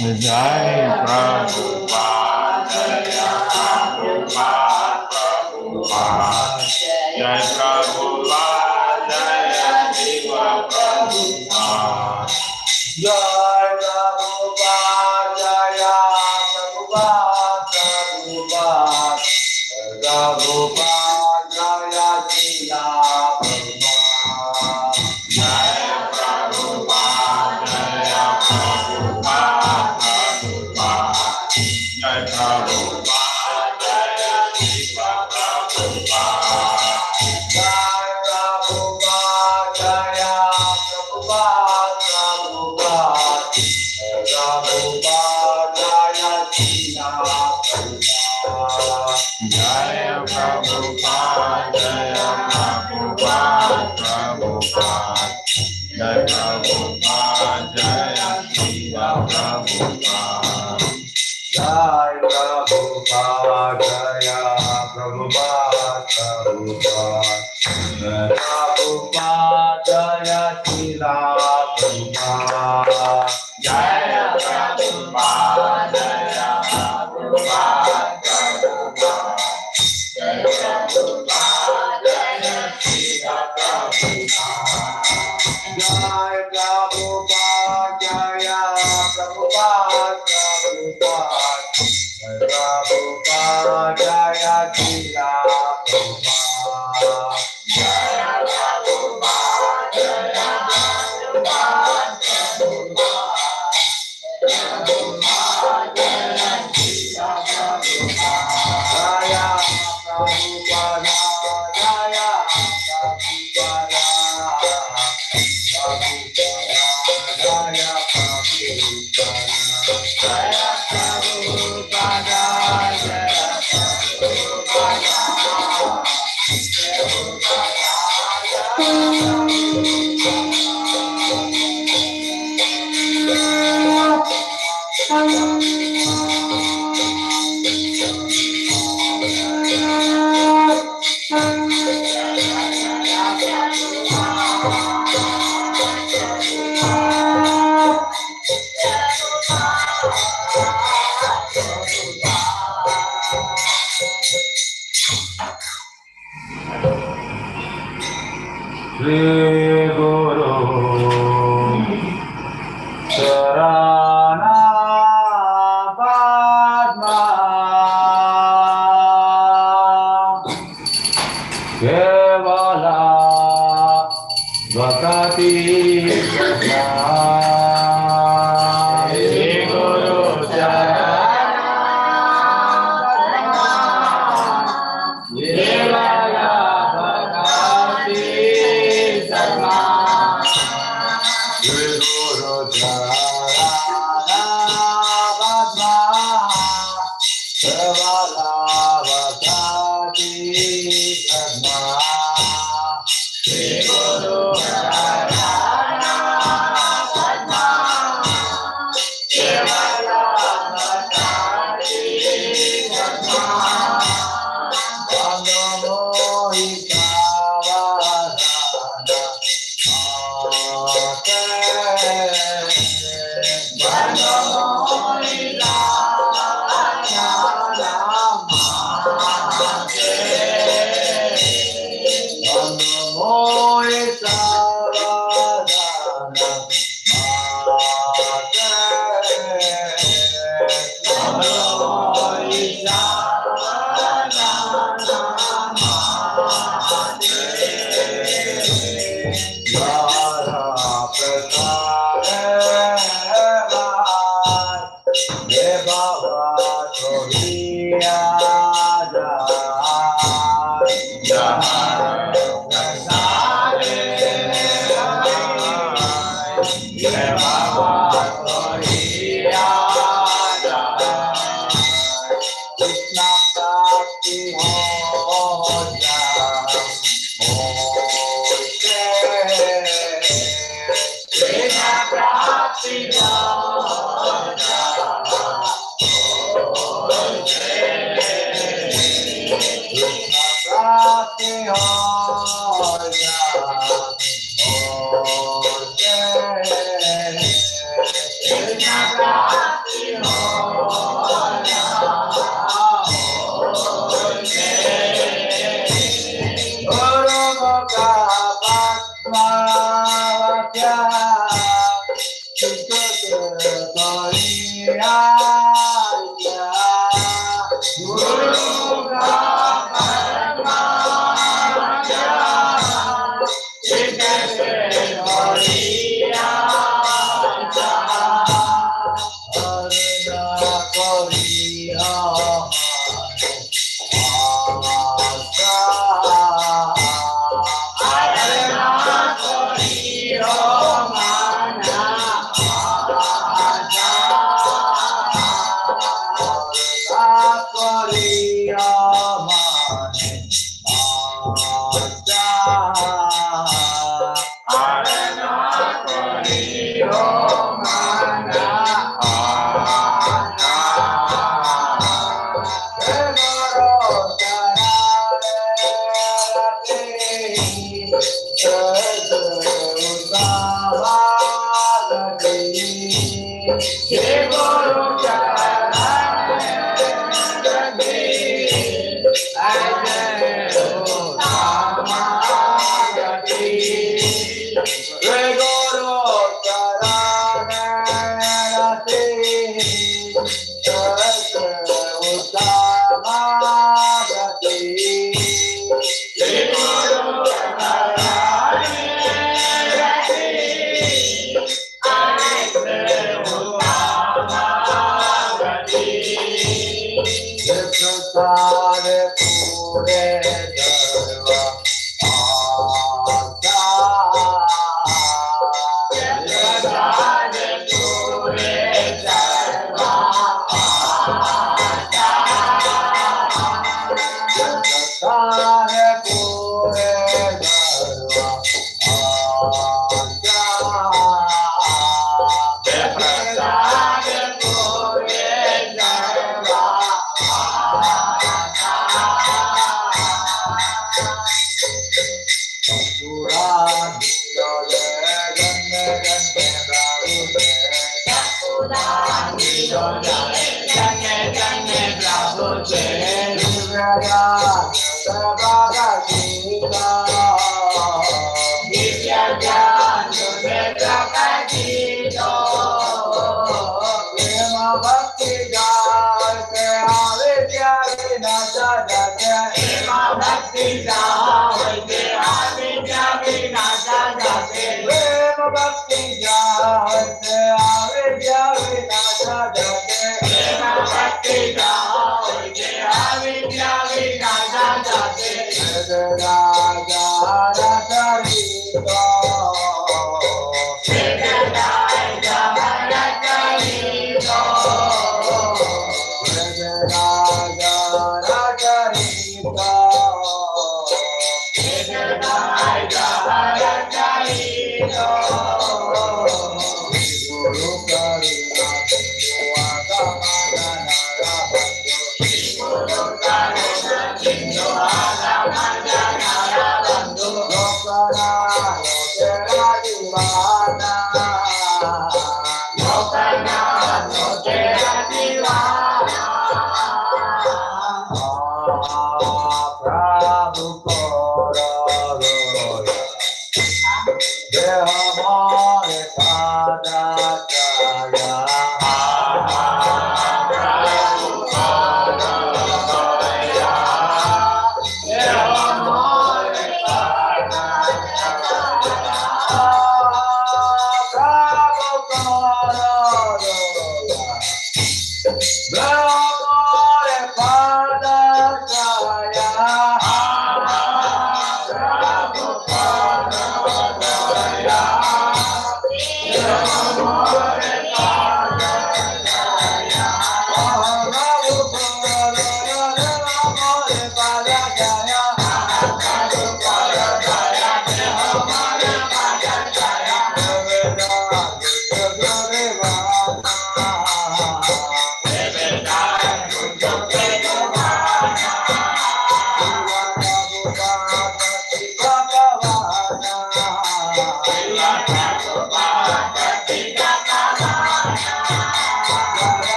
Jai Prabhupada, Jaya Prabhupada, Prabhupada. Jai Prabhupada, Jaya Shiva Prabhupada. Jai Prabhupada, Jaya Prabhupada, Prabhupada. Prabhupada, Jaya Shiva Prabhupada. Jai Prabhupada, Jaya Prabhupada, Prabhupada. Jai Prabhupada, Jaya Shiva Prabhupada. Jai Prabhupada, Jaya Prabhupada, Prabhupada. Prabhupada, Jaya Shiva Prabhupada. Jaya Prabhupada, Jaya Prabhupada, Prabhupada. Jai Prabhupada, Jaya Shiva Prabhupada. Jai Prabhupada, Jaya Prabhupada, Prabhupada. Jai Prabhupada, Jaya Shiva Prabhupada. Jaya Prabhupada, Jaya Prabhupada, Prabhupada. Jai Prabhupada, Jaya Shiva Prabhupada. Jai Prabhupada, Jaya Prabhupada, Prabhupada. Jai Prabhupada, Jaya Shiva Prabhupada. Jaya Prabhupada, Jaya Prabhupada, Prabhupada. Prabhupada, Jaya Shiva Prabhupada. Jaya Prabhupada, Jaya Prabhupada. Shri Guru Sarana Padma Kevala Vakati Shri Guru Sarana Padma Kevala Vakati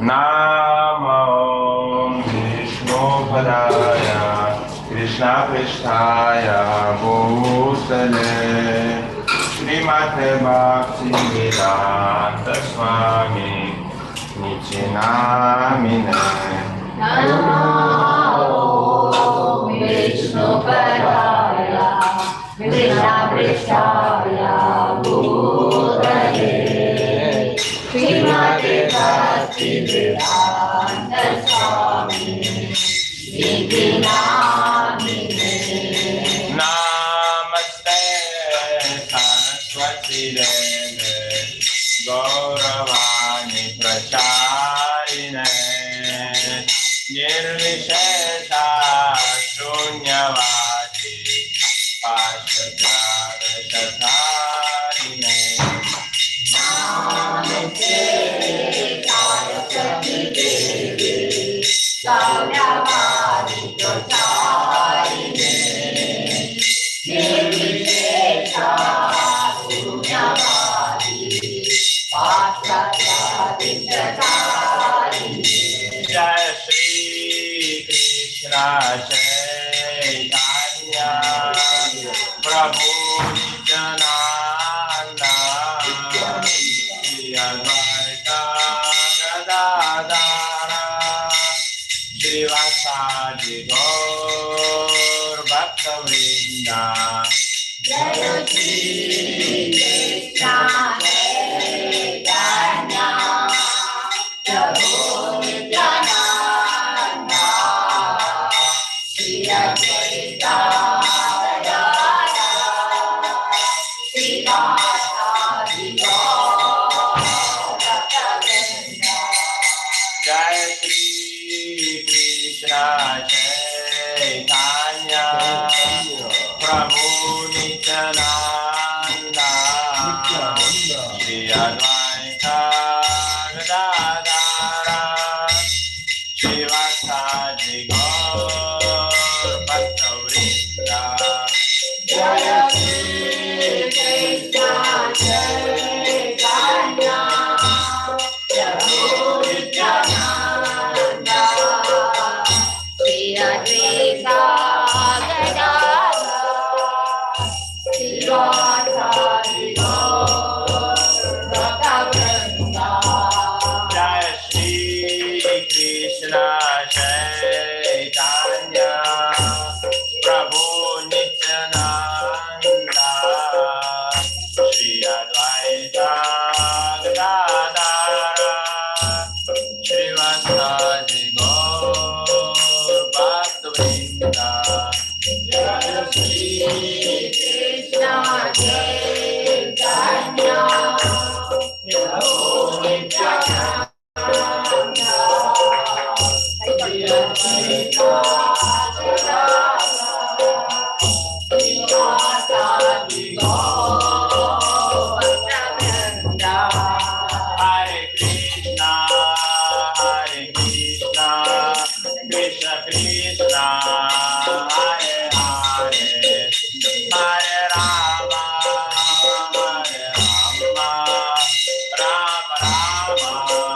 Namo Vishnupādaya Krishna Pristhaya Bhutale Srimate Bhaktivedanta Swami Nityanamine Namo Vishnupādaya Krishna Pristhaya Bhutale Srimate Bhaktivedanta Swami Nityanamine Namaste Saraswati Deve Gauravani Pracharine Nirvishesha Shunyavadi Paschatarine Namaste Saraswati Devi Gauravani Pracharine Nirvishesha Shunyavadi Paschatarine Jai Shri Krishna Chaitanya Prabhu Nityananda Shri Advaita Gadadara Srivasadi Gaur Bhaktavrinda Jai Shri Krishna Chaitanya Prabhu Nityananda Shri Advaita Gadadara Srivasadi Gaur Bhaktavrinda Jai Shri Krishna Chaitanya Prabhu Nityananda Shri Advaita Gadadara Srivasadi Gaur Bhaktavrinda Jai Shri Krishna Chaitanya Prabhu Nityananda Shri Advaita Gadadara Srivasadi Gaur Bhaktavrinda Jai Shri Krishna Chaitanya Prabhu Nityananda Shri Advaita Gadadara Srivasadi Gaur Bhaktavrinda Jai Shri Krishna Chaitanya Prabhu Nityananda Shri Advaita Gadadara Srivasadi Gaur Bhaktavrinda Hare Krishna, Krishna Krishna, Hare Hare, Hare Rama, Rama Rama,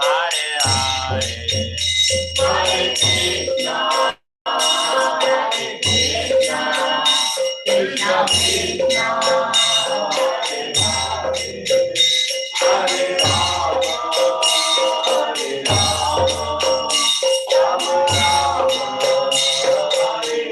Hare Hare. Hare Krishna Krishna Krishna Hare Rama Hare Rama Rama Rama Hare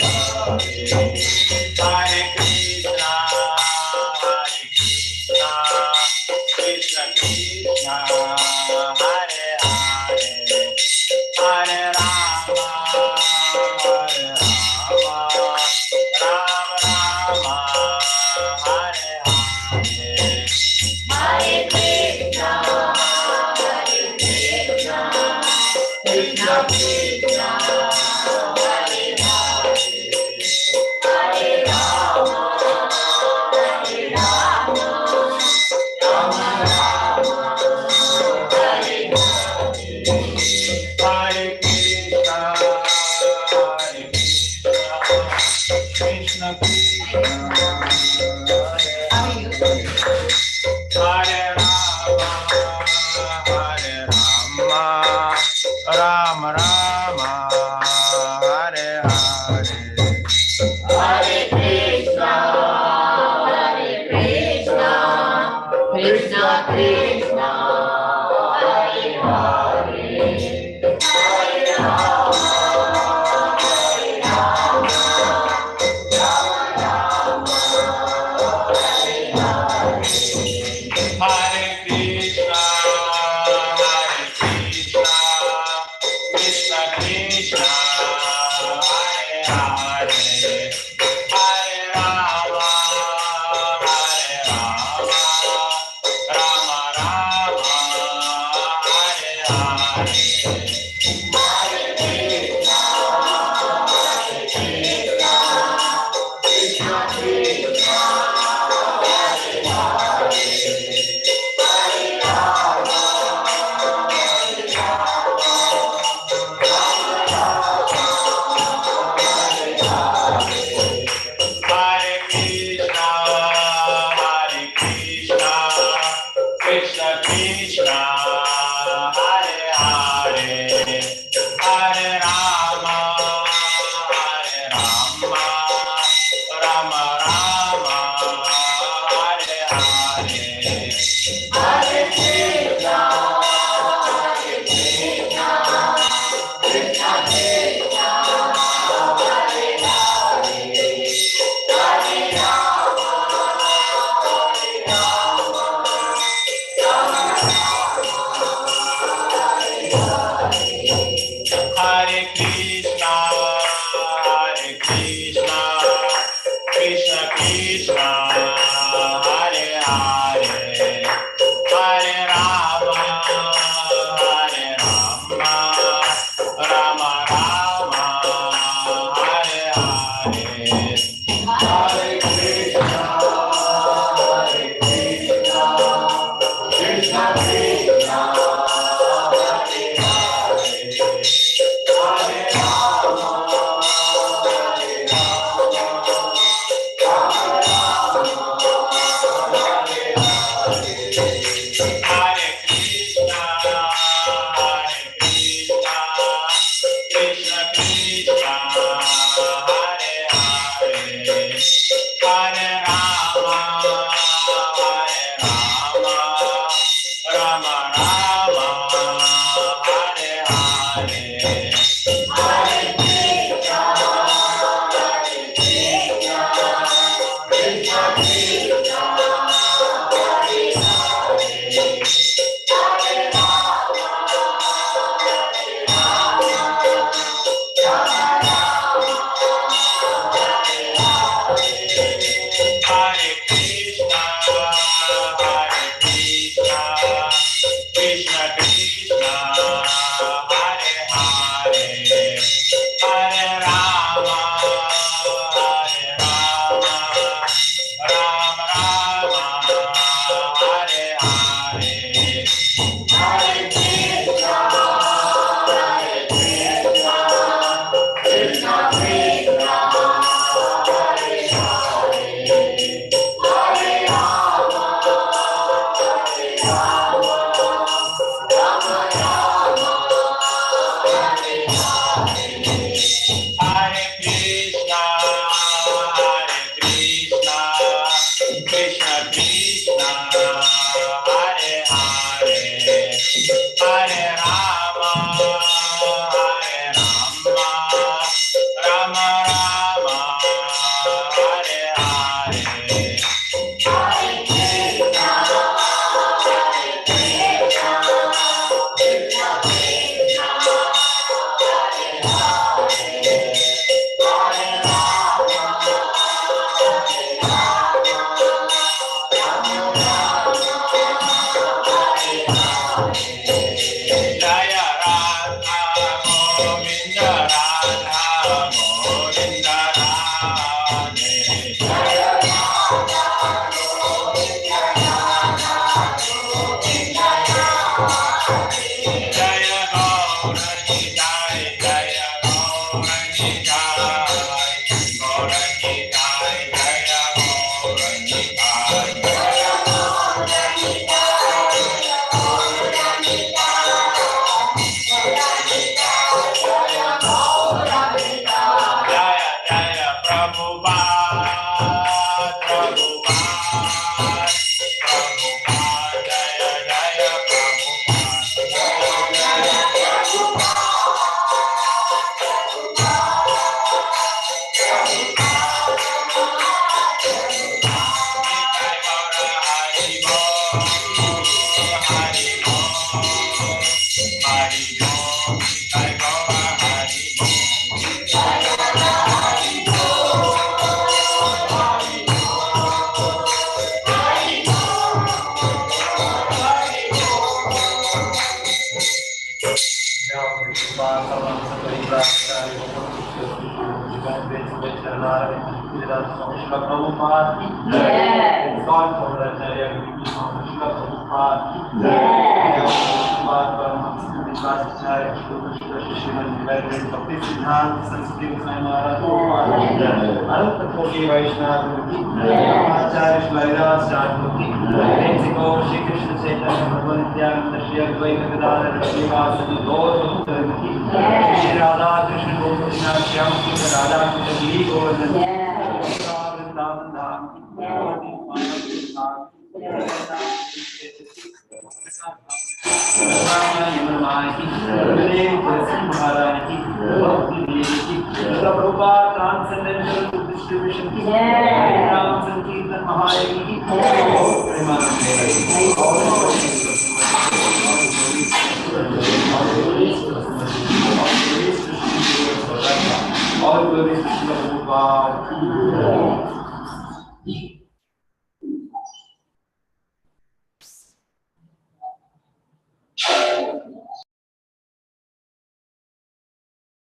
Hare Hare Krishna, Krishna Krishna, Hare Hare, Hare Rama, Rama Rama, Hare Hare. Hare Krishna Krishna Krishna Hare Hare Hare Rama Rama Rama Hare Hare Hare Krishna, Krishna Krishna, Hare Rama, Rama Rama, Hare Hare. Hare Krishna Krishna Krishna Hare Hare Hare Rama Rama Rama Hare Hare Hare Krishna, Krishna Krishna, Hare Hare, Hare Rama, Rama Krishna Krishna Hare Hare Hare Rama Rama Rama Hare Hare Hare Krishna, Krishna Krishna, Hare Hare, Hare Rama, Hare Krishna Krishna Krishna Hare Hare Hare Rama Rama Rama Hare Hare Hare Krishna, Krishna Krishna, Hare Hare, Hare Rama, Hare Krishna Krishna Krishna Hare Hare Hare Rama Rama Rama Hare Hare Hare Krishna, Krishna Krishna, Hare Hare, Hare Rama, Hare Krishna Krishna Krishna Hare Hare Hare Rama Rama Rama Hare Hare Hare Krishna, Krishna Krishna, Hare Hare, Hare Rama, Rama Rama, Hare Hare. Hare Krishna Krishna Krishna Hare Hare Hare Rama Rama Rama Hare Hare Hare Krishna, Krishna Krishna, Hare Hare, Hare Rama, Jaya Radha Govinda Radha Govinda Radhe Jaya Gaurani Jai Jaya Gaurani Jai Gaurani Jai Jaya Gaurani Jaya Jaya Prabhupada Prabhupada Prabhupada Jaya Jaya Bhattacharya, Srimad Bhakti Siddhanta Saraswati Goswami Maharaj, Ananta Koki Vaishnava Ki, Acharya Shri Chaitanya Shri Krishna Chaitanya Prabhu Nityananda Shri Advaita Gadadhara Srivasadi Gaur Bhakta Ki, Shri Radha Krishna Gopinath Shyam Sundar Radha Krishna Giri Govardhan, Vrindavan Dham Ki, Gauri Manav Dham Ki, Prabhupada transcendental distribution ki Ram Sankirtan Mahayagi ki all glories to Prabhupada.